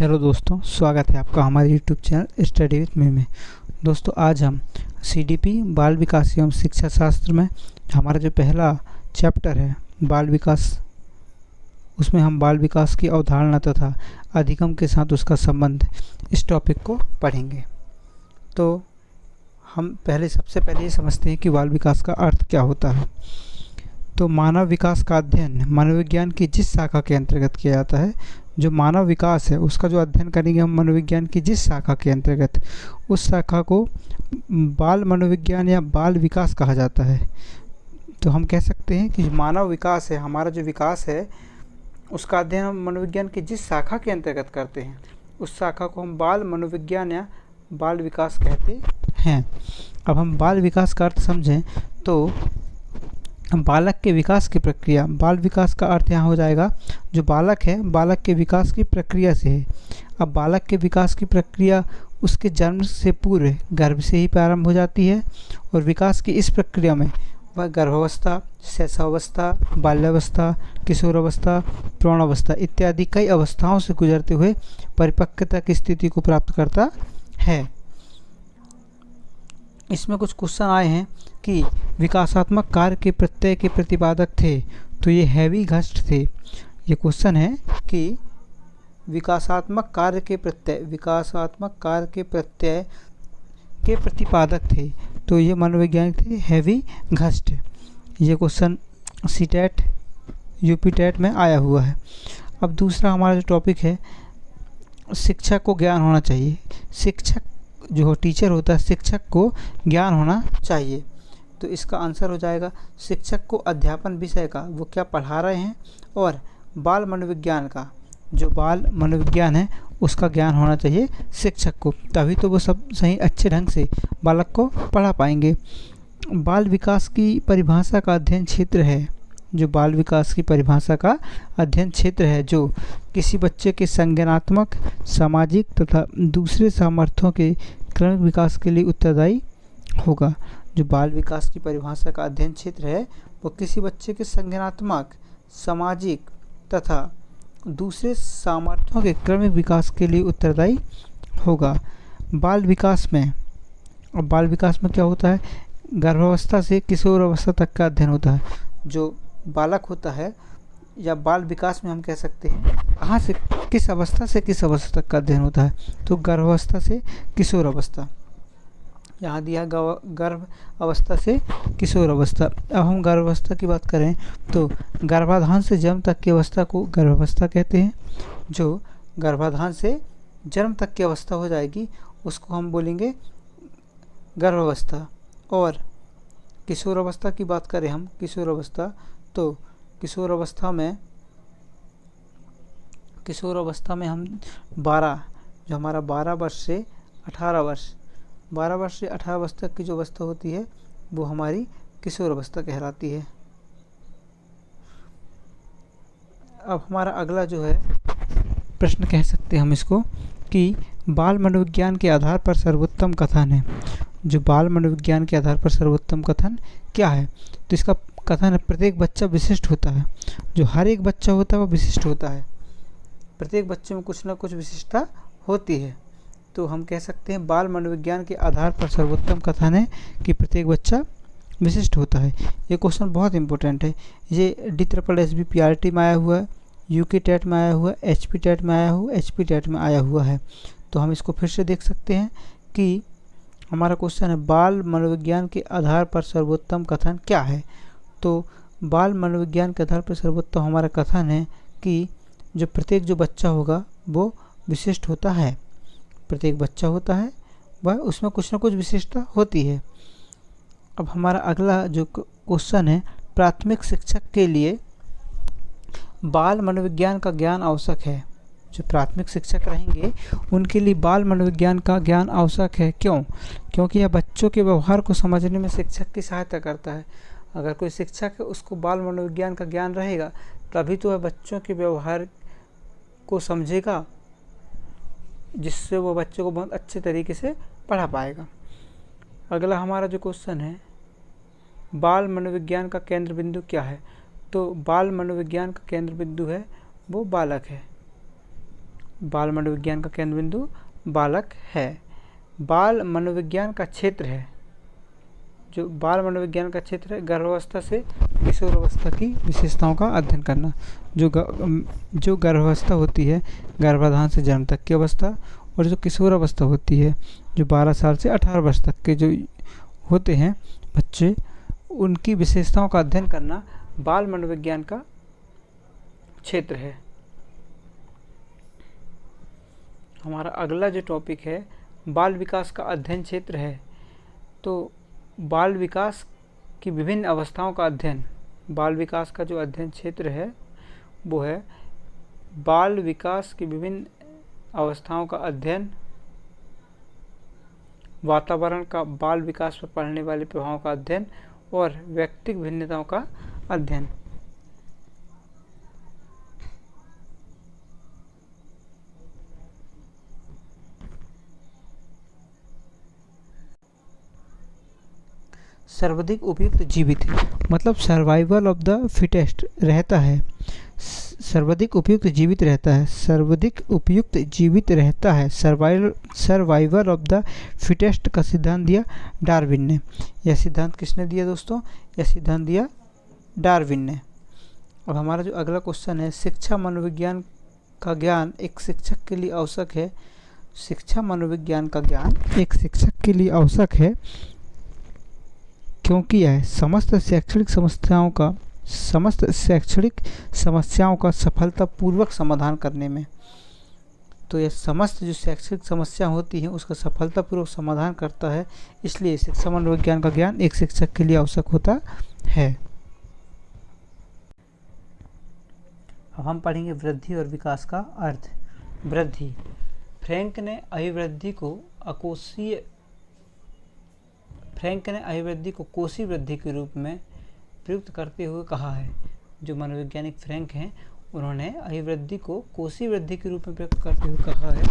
Hello दोस्तों, स्वागत है आपका हमारे YouTube channel study with me में। दोस्तों, आज हम सीडीपी बाल विकास एवं शिक्षा शास्त्र में हमारा जो पहला चैप्टर है बाल विकास, उसमें हम बाल विकास की अवधारणा तथा अधिगम के साथ उसका संबंध, इस टॉपिक को पढ़ेंगे। तो हम सबसे पहले ये समझते हैं कि बाल विकास का अर्थ क्या होता है। तो मानव विकास का अध्ययन मनोविज्ञान की जिस शाखा के अंतर्गत किया जाता है, जो मानव विकास है उसका जो अध्ययन करेंगे हम मनोविज्ञान की जिस शाखा के अंतर्गत, उस शाखा को बाल मनोविज्ञान या बाल विकास कहा जाता है। तो हम कह सकते हैं कि मानव विकास है, हमारा जो विकास है उसका अध्ययन हम मनोविज्ञान की जिस शाखा के अंतर्गत करते हैं, उस शाखा को हम बाल मनोविज्ञान या बाल विकास कहते हैं। अब हम बाल विकास का अर्थ समझें तो बालक के विकास की प्रक्रिया, बाल विकास का अर्थ यहाँ हो जाएगा जो बालक है, बालक के विकास की प्रक्रिया से है। अब बालक के विकास की प्रक्रिया उसके जन्म से पूर्व गर्भ से ही प्रारंभ हो जाती है और विकास की इस प्रक्रिया में वह गर्भावस्था, शैशवावस्था, बाल्यावस्था, किशोरावस्था, प्रौढ़ावस्था इत्यादि कई अवस्थाओं से गुजरते हुए परिपक्वता की स्थिति को प्राप्त करता है। इसमें कुछ क्वेश्चन आए हैं कि विकासात्मक कार्य के प्रत्यय के प्रतिपादक थे, तो ये हैवीघस्ट थे। ये क्वेश्चन है कि विकासात्मक कार्य के प्रत्यय के प्रतिपादक थे, तो ये मनोवैज्ञानिक थे हैवीघस्ट। ये क्वेश्चन सीटेट यूपी टेट में आया हुआ है। अब दूसरा हमारा जो टॉपिक है, शिक्षक को ज्ञान होना चाहिए। शिक्षक जो टीचर होता है, शिक्षक को ज्ञान होना चाहिए। तो इसका आंसर हो जाएगा शिक्षक को अध्यापन विषय का, वो क्या पढ़ा रहे हैं, और बाल मनोविज्ञान का, जो बाल मनोविज्ञान है उसका ज्ञान होना चाहिए शिक्षक को, तभी तो वो सब सही अच्छे ढंग से बालक को पढ़ा पाएंगे। बाल विकास की परिभाषा का अध्ययन क्षेत्र है, जो बाल विकास की परिभाषा का अध्ययन क्षेत्र है जो किसी बच्चे के संज्ञानात्मक, सामाजिक तथा दूसरे सामर्थ्यों के क्रमिक विकास के लिए उत्तरदायी होगा। जो बाल विकास की परिभाषा का अध्ययन क्षेत्र है वो किसी बच्चे के संज्ञानात्मक, सामाजिक तथा दूसरे सामर्थ्यों के क्रमिक विकास के लिए उत्तरदायी होगा। बाल विकास में क्या होता है, गर्भावस्था से किशोर अवस्था तक का अध्ययन होता है। जो बालक होता है या बाल विकास में हम कह सकते हैं कहाँ से किस अवस्था से किस अवस्था तक का अध्ययन होता है, तो गर्भावस्था से किशोर अवस्था, यहाँ दिया गर्भ अवस्था से किशोर अवस्था। अब हम गर्भावस्था की बात करें तो गर्भाधान से जन्म तक की अवस्था को गर्भावस्था कहते हैं। जो गर्भाधान से जन्म तक की अवस्था हो जाएगी उसको हम बोलेंगे गर्भावस्था। और किशोर अवस्था की बात करें हम, किशोर अवस्था, तो किशोर अवस्था में हम 12, जो हमारा 12 वर्ष से 18 वर्ष तक की जो अवस्था होती है वो हमारी किशोर अवस्था कहलाती है। अब हमारा अगला जो है प्रश्न कह सकते हैं हम इसको कि बाल मनोविज्ञान के आधार पर सर्वोत्तम कथन है। जो बाल मनोविज्ञान के आधार पर सर्वोत्तम कथन क्या है, तो इसका कथन है प्रत्येक बच्चा विशिष्ट होता है। जो हर एक बच्चा होता है वो विशिष्ट होता है, प्रत्येक बच्चे में कुछ ना कुछ विशिष्टता होती है। तो हम कह सकते हैं बाल मनोविज्ञान के आधार पर सर्वोत्तम कथन है कि प्रत्येक बच्चा विशिष्ट होता है। ये क्वेश्चन बहुत इंपॉर्टेंट है। ये DSSB PRT में आया हुआ है, यूके टेट में आया हुआ है, HP टेट में आया हुआ है, HP टेट में आया हुआ है। तो हम इसको फिर से देख सकते हैं कि हमारा क्वेश्चन है बाल मनोविज्ञान के आधार पर सर्वोत्तम कथन क्या है। तो बाल मनोविज्ञान के आधार पर सर्वोत्तम हमारा कथन है कि जो प्रत्येक जो बच्चा होगा वो विशिष्ट होता है। प्रत्येक बच्चा होता है वह उसमें कुछ ना कुछ विशिष्टता होती है। अब हमारा अगला जो क्वेश्चन है, प्राथमिक शिक्षक के लिए बाल मनोविज्ञान का ज्ञान आवश्यक है। जो प्राथमिक शिक्षक रहेंगे उनके लिए बाल मनोविज्ञान का ज्ञान आवश्यक है। क्यों? क्योंकि यह बच्चों के व्यवहार को समझने में शिक्षक की सहायता करता है। अगर कोई शिक्षक है उसको बाल मनोविज्ञान का ज्ञान रहेगा तभी तो वह बच्चों के व्यवहार को समझेगा, जिससे वो बच्चों को बहुत अच्छे तरीके से पढ़ा पाएगा। अगला हमारा जो क्वेश्चन है, बाल मनोविज्ञान का केंद्र बिंदु क्या है, तो बाल मनोविज्ञान का केंद्र बिंदु है वो बालक है। बाल मनोविज्ञान का केंद्र बिंदु बालक है। बाल मनोविज्ञान का क्षेत्र है, जो बाल मनोविज्ञान का क्षेत्र है, गर्भावस्था से किशोरावस्था की विशेषताओं का अध्ययन करना। जो गर्भावस्था होती है, गर्भाधान से जन्म तक की अवस्था, और जो किशोरावस्था होती है, जो 12 साल से 18 वर्ष तक के जो होते हैं बच्चे, उनकी विशेषताओं का अध्ययन करना बाल मनोविज्ञान का क्षेत्र है। हमारा अगला जो टॉपिक है बाल विकास का अध्ययन क्षेत्र है। तो बाल विकास की विभिन्न अवस्थाओं का अध्ययन, बाल विकास का जो अध्ययन क्षेत्र है वो है बाल विकास की विभिन्न अवस्थाओं का अध्ययन, वातावरण का बाल विकास पर पड़ने वाले प्रभावों का अध्ययन और व्यक्तिगत भिन्नताओं का अध्ययन। सर्वाधिक उपयुक्त जीवित, मतलब सर्वाइवल ऑफ द फिटेस्ट रहता है, सर्वाधिक उपयुक्त जीवित रहता है, सर्वाधिक उपयुक्त जीवित रहता है, सर्वाइवल ऑफ द फिटेस्ट का सिद्धांत दिया डार्विन ने। यह सिद्धांत किसने दिया दोस्तों? यह सिद्धांत दिया डार्विन ने। अब हमारा जो अगला क्वेश्चन है, शिक्षा मनोविज्ञान का ज्ञान एक शिक्षक के लिए आवश्यक है। शिक्षा मनोविज्ञान का ज्ञान एक शिक्षक के लिए आवश्यक है क्योंकि यह समस्त शैक्षणिक समस्याओं का सफलतापूर्वक समाधान करने में, तो यह समस्त जो शैक्षणिक समस्या होती हैं उसका सफलतापूर्वक समाधान करता है, इसलिए शिक्षा मनोविज्ञान का ज्ञान एक शिक्षक के लिए आवश्यक होता है। अब हम पढ़ेंगे वृद्धि और विकास का अर्थ। वृद्धि, फ्रैंक ने अभिवृद्धि को कोशी वृद्धि के रूप में प्रयुक्त करते हुए कहा है। जो मनोवैज्ञानिक फ्रैंक हैं उन्होंने अभिवृद्धि को कोशी वृद्धि के रूप में प्रयुक्त करते हुए कहा है,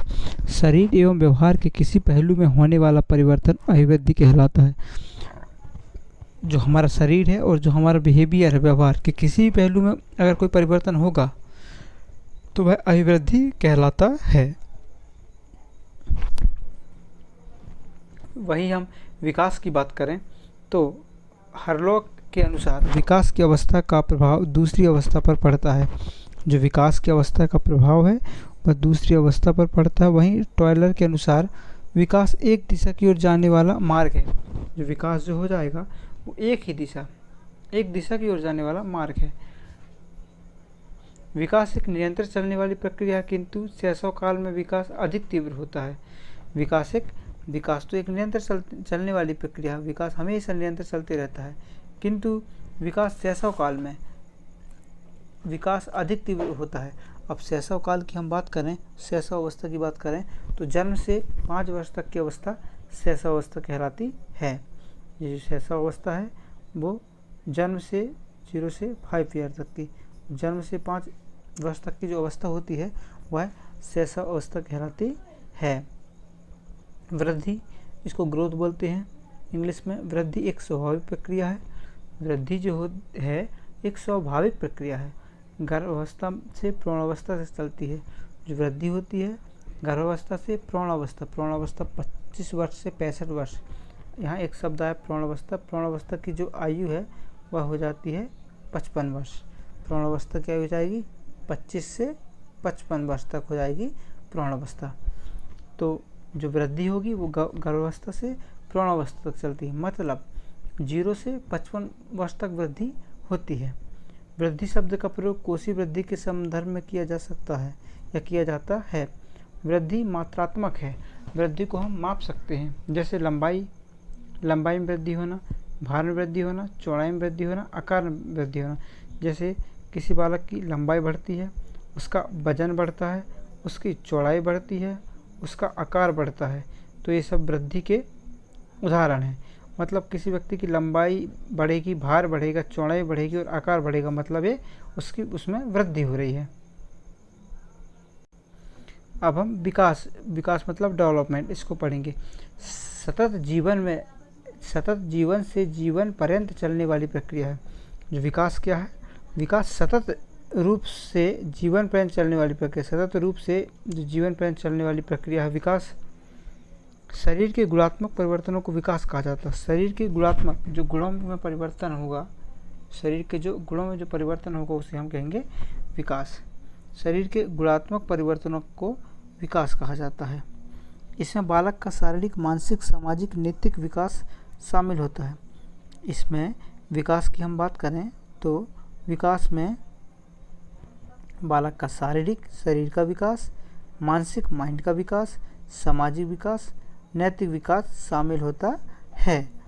शरीर एवं व्यवहार के किसी पहलू में होने वाला परिवर्तन अभिवृद्धि कहलाता है। जो हमारा शरीर है और जो हमारा बिहेवियर है, व्यवहार के किसी भी पहलू में अगर कोई परिवर्तन होगा तो वह अभिवृद्धि कहलाता है। वही हम विकास की बात करें तो हरलॉक के अनुसार विकास की अवस्था का प्रभाव दूसरी अवस्था पर पड़ता है। जो विकास की अवस्था का प्रभाव है वह दूसरी अवस्था पर पड़ता है। वहीं टॉयलर के अनुसार विकास एक दिशा की ओर जाने वाला मार्ग है। जो विकास जो हो जाएगा वो एक दिशा की ओर जाने वाला मार्ग है। विकास एक निरंतर चलने वाली प्रक्रिया है, किंतु शैशव काल में विकास अधिक तीव्र होता है। विकास तो एक निरंतर चलने वाली प्रक्रिया है, विकास हमेशा निरंतर चलते रहता है, किंतु विकास शैशव काल में विकास अधिक तीव्र होता है। अब शैशव काल की हम बात करें, शैशव अवस्था की बात करें तो जन्म से 5 वर्ष तक की अवस्था शैशव अवस्था कहलाती है। ये जो शैशव अवस्था है वो जन्म से 0 से 5 ईयर तक की, जन्म से 5 वर्ष तक की जो अवस्था होती है वह शैशव अवस्था कहलाती है। वृद्धि, इसको ग्रोथ बोलते हैं इंग्लिश में। वृद्धि एक स्वाभाविक प्रक्रिया है। वृद्धि जो है एक स्वाभाविक प्रक्रिया है, गर्भावस्था से प्रौढ़ावस्था से चलती है। जो वृद्धि होती है गर्भावस्था से प्रौढ़ावस्था, 25 वर्ष से 65 वर्ष। यहाँ एक शब्द आया प्रौढ़ावस्था। प्रौढ़ावस्था की जो आयु है वह हो जाती है 55 वर्ष। प्रौढ़ावस्था क्या हो जाएगी? 25 से 55 वर्ष तक हो जाएगी प्रौढ़ावस्था। तो जो वृद्धि होगी वो गर्भावस्था से प्रौढ़ावस्था तक चलती है, मतलब 0 से 55 वर्ष तक वृद्धि होती है। वृद्धि शब्द का प्रयोग कोशी वृद्धि के संदर्भ में किया जा सकता है या किया जाता है। वृद्धि मात्रात्मक है, वृद्धि को हम माप सकते हैं, जैसे लंबाई में वृद्धि होना, भार में वृद्धि होना, चौड़ाई में वृद्धि होना, आकार में वृद्धि होना। जैसे किसी बालक की लंबाई बढ़ती है, उसका वजन बढ़ता है, उसकी चौड़ाई बढ़ती है, उसका आकार बढ़ता है, तो ये सब वृद्धि के उदाहरण हैं। मतलब किसी व्यक्ति की लंबाई बढ़ेगी, भार बढ़ेगा, चौड़ाई बढ़ेगी और आकार बढ़ेगा, मतलब ये उसमें वृद्धि हो रही है। अब हम विकास मतलब डेवलपमेंट, इसको पढ़ेंगे। सतत जीवन से जीवन पर्यंत चलने वाली प्रक्रिया है। जो विकास क्या है? विकास सतत रूप से जीवन पर्यंत चलने वाली प्रक्रिया, सतत रूप से जो जीवन पर्यंत चलने वाली प्रक्रिया है विकास। शरीर के गुणात्मक परिवर्तनों को विकास कहा जाता है। शरीर के गुणात्मक जो गुणों में परिवर्तन होगा, शरीर के जो गुणों में जो परिवर्तन होगा उसे हम कहेंगे विकास। शरीर के गुणात्मक परिवर्तनों को विकास कहा जाता है। इसमें बालक का शारीरिक, मानसिक, सामाजिक, नैतिक विकास शामिल होता है। इसमें विकास की हम बात करें तो विकास में बालक का शारीरिक, शरीर का विकास, मानसिक, माइंड का विकास, सामाजिक विकास, नैतिक विकास शामिल होता है।